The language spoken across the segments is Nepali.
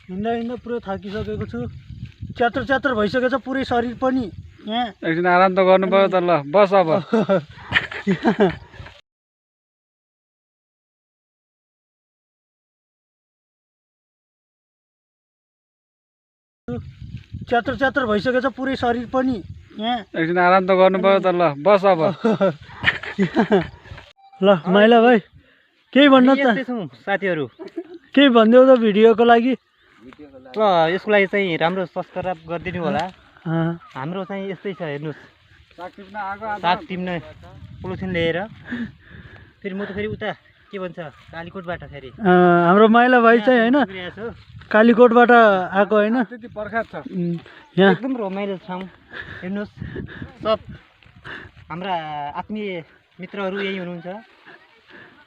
हिँड्दा हिँड्दा पुरै थाकिसकेको छु। च्यातर च्यातर भइसकेछ पुरै शरीर पनि। यहाँ एकछिन आराम त गर्नु पर्यो त। ल बस अब। च्यातर च्यातर भइसकेछ पुरै शरीर पनि। यहाँ एकछिन आराम त गर्नु पर्यो त। ल बस अब। ल माइला भाइ केही भन्न साथीहरू केही भनिदेऊ त भिडियोको लागि। ल यसको लागि चाहिँ राम्रो सब्सक्राइब गरिदिनु होला। हाम्रो चाहिँ यस्तै छ हेर्नुहोस्, साग टिप्न पोलिथिन लिएर फेरि म त फेरि उता के भन्छ कालीकोटबाट फेरि हाम्रो माइला भाइ चाहिँ होइन कालीकोटबाट आएको होइन। यहाँ एकदम रमाइलो ठाउँ हेर्नुहोस्। सब हाम्रा आत्मीय मित्रहरू यही हुनुहुन्छ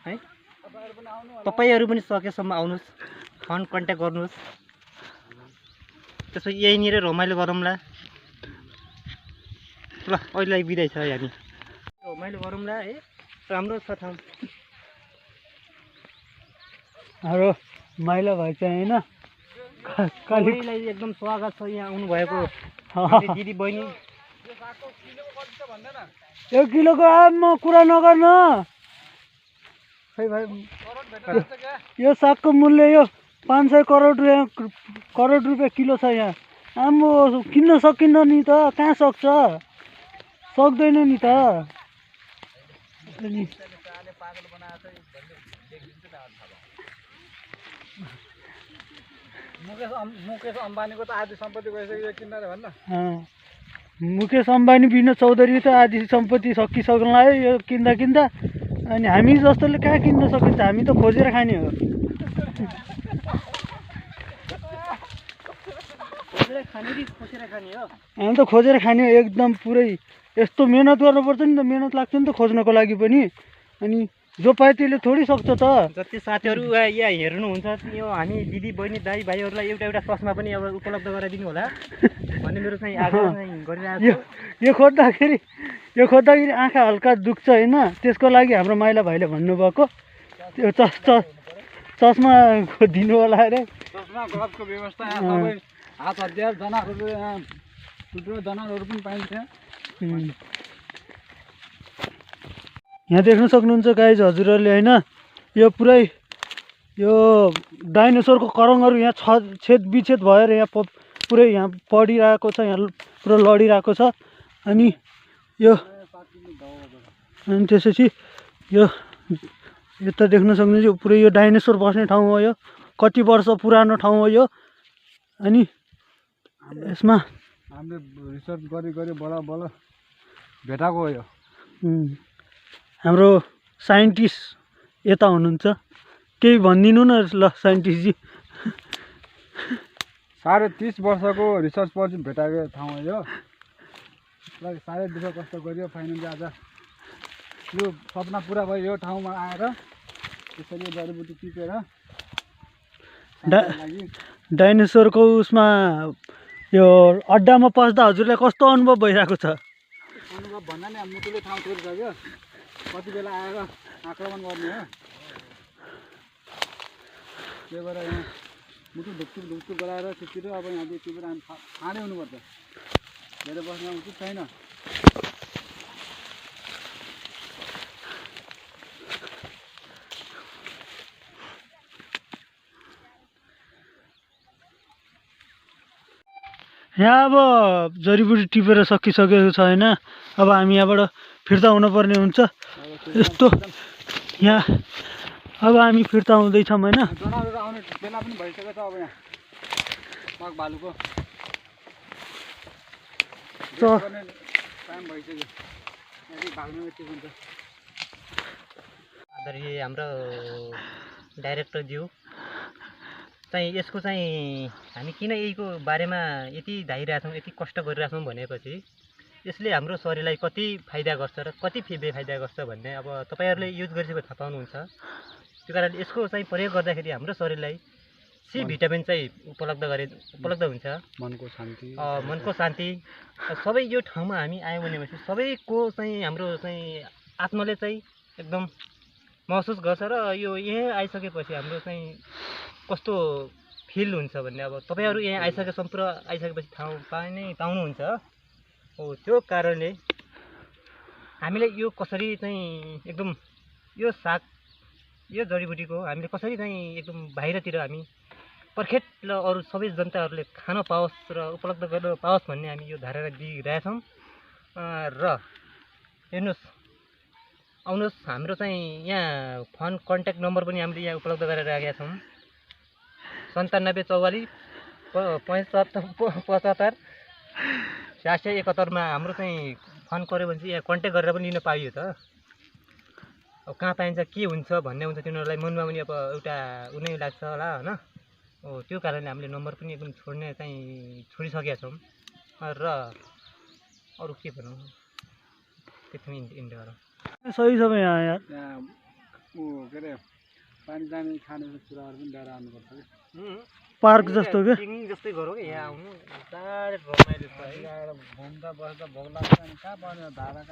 है। तपाईँहरू पनि सकेसम्म आउनुहोस्, फोन कन्ट्याक्ट गर्नुहोस्। त्यसपछि यहीँनिर रमाइलो गरौँला। ल अहिलेलाई बिदाइ छ हामी, रमाइलो गरौँला है। राम्रो छ ठाउँ। हाम्रो माइला भाइ चाहिँ होइन कालीलाई एकदम स्वागत छ यहाँ आउनुभएको दिदी बहिनी। 1 किलोको म कुरा नगर्न खै भाइ। यो सागको मूल्य यो 500 करोड रुपियाँ किलो छ यहाँ। आम्बो किन्न सकिन्न नि त, कहाँ सक्छ, सक्दैन नि त। मुकेश अम्बानीको त आधी सम्पत्ति गइसक्यो किन्नले भन्न। मुकेश अम्बानी विनोद चौधरी त आधी सम्पत्ति सकिसक्नु लाग्यो यो किन्दा किन्दा। अनि हामी जस्तोले कहाँ किन्न सकिन्छ, हामी त खोजेर खाने हो। हामी त खोजेर खाने हो एकदम पुरै। यस्तो मेहनत गर्नुपर्छ नि त, मेहनत लाग्छ नि त खोज्नको लागि पनि। अनि जो पायो त्यसले थोरै सक्छ त। जति साथीहरू यहाँ हेर्नुहुन्छ यो हामी दिदी बहिनी दाइ भाइहरूलाई एउटा एउटा ससमा पनि अब उपलब्ध गराइदिनु होला भन्ने मेरो चाहिँ आग्रह गरिरहेको छु। यो खोज्दाखेरि आँखा हल्का दुख्छ होइन, त्यसको लागि हाम्रो माइला भाइले भन्नुभएको त्यो चस्मा दिनु होला अरे। चस्मा ग्लभको व्यवस्था सबै हात हतियार जनावरहरू ठुल्ठुलो जनावरहरू पनि पाइन्छ। यहाँ देख्न सक्नुहुन्छ गाइज हजुरहरूले होइन, यो पुरै यो डाइनोसरको करङहरू यहाँ छेद विच्छेद भएर यहाँ पुरै यहाँ पडिरहेको छ, यहाँ पुरा लडिरहेको छ। अनि त्यसपछि यो यता देख्न सक्नुहुन्छ यो पुरै यो डाइनोसर बस्ने ठाउँ हो। यो कति वर्ष पुरानो ठाउँ हो यो। अनि यसमा हामीले रिसर्च गरी बल्ल भेटाएको हो यो। हाम्रो साइन्टिस्ट यता हुनुहुन्छ, केही भनिदिनु न ल साइन्टिस्टजी। 30.5 वर्षको रिसर्च पछि भेटाएको ठाउँ हो यो। ल साह्रै दुःख कष्ट गरियो फाइनली आज यो सपना पुरा भयो। यो ठाउँमा आएर त्यसरी जडीबुटी टिपेर डाइनोसरको उसमा यो अड्डामा पस्दा हजुरलाई कस्तो अनुभव भइरहेको छ? अनुभव भन्दा नि मुटुले ठाउँ छोडिसक्यो, कति बेला आएर आक्रमण गर्ने हो। त्यही भएर यहाँ मुटु ढुकढुक गराएर छिटो अब यहाँ टिपेर खाँदै हुनुपर्छ। धेरै बस्न उचित छैन। यहाँ अब जडीबुटी टिपेर सकिसकेको छ होइन। अब हामी यहाँबाट फिर्ता हुनुपर्ने हुन्छ यस्तो। यहाँ अब हामी फिर्ता हुँदैछौँ होइन। जनावरहरू आउने बेला पनि भइसकेको छ। अब यहाँ बाघ भालुको टाइम भइसक्यो। भाग्ने के हुन्छ। आदरणीय हाम्रो डाइरेक्टरज्यू चाहिँ यसको चाहिँ हामी किन यहीको बारेमा यति धाइरहेछौँ, यति कष्ट गरिरहेछौँ भनेपछि यसले हाम्रो शरीरलाई कति फाइदा गर्छ र कति बेफाइदा गर्छ भन्ने अब तपाईँहरूले युज गरिसकेको थाहा पाउनुहुन्छ। त्यो कारणले यसको चाहिँ प्रयोग गर्दाखेरि हाम्रो शरीरलाई सी भिटामिन चाहिँ उपलब्ध हुन्छ। मनको शान्ति सबै यो ठाउँमा हामी आयौँ भनेपछि सबैको चाहिँ हाम्रो चाहिँ आत्माले चाहिँ एकदम महसुस गर्छ र यो यहाँ आइसकेपछि हाम्रो चाहिँ कस्तो फिल हुन्छ भन्ने अब तपाईँहरू यहाँ आइसकेसम्म पुरा आइसकेपछि ठाउँ पाउनुहुन्छ हो। त्यो कारणले हामीले यो कसरी चाहिँ एकदम यो साग यो जडीबुटीको हामीले कसरी चाहिँ एकदम बाहिरतिर हामी पर्खेट र अरू सबै जनताहरूले खान पाओस् र उपलब्ध गर्न पाओस् भन्ने हामी यो धारणा दिइरहेछौँ। र हेर्नुहोस् आउनुहोस्, हाम्रो चाहिँ यहाँ फोन कन्ट्याक्ट नम्बर पनि हामीले यहाँ उपलब्ध गरेर राखेका छौँ। 9744 75 771 हाम्रो चाहिँ फोन गऱ्यो भने चाहिँ यहाँ कन्ट्याक्ट गरेर पनि लिन पाइयो त। अब कहाँ पाइन्छ के हुन्छ भन्ने हुन्छ तिनीहरूलाई मनमा पनि अब एउटा उनै लाग्छ होला होइन। हो त्यो कारणले हामीले नम्बर पनि एकदम छोड्ने चाहिँ छोडिसकेका छौँ। र अरू के भनौँ त्यसमै इन्ड गरौँ। सही छ यहाँ यार। यहाँ ऊ के अरे पानी जाने खाने कुराहरू पनि लिएर आउनुपर्छ कि पार्क जस्तो के पिकनिक जस्तै गरौँ कि यहाँ आउनु साह्रै रमाइलो छ है। घुम्दा बस्दा भोक लाग्छ अनि कहाँ पाउने धारा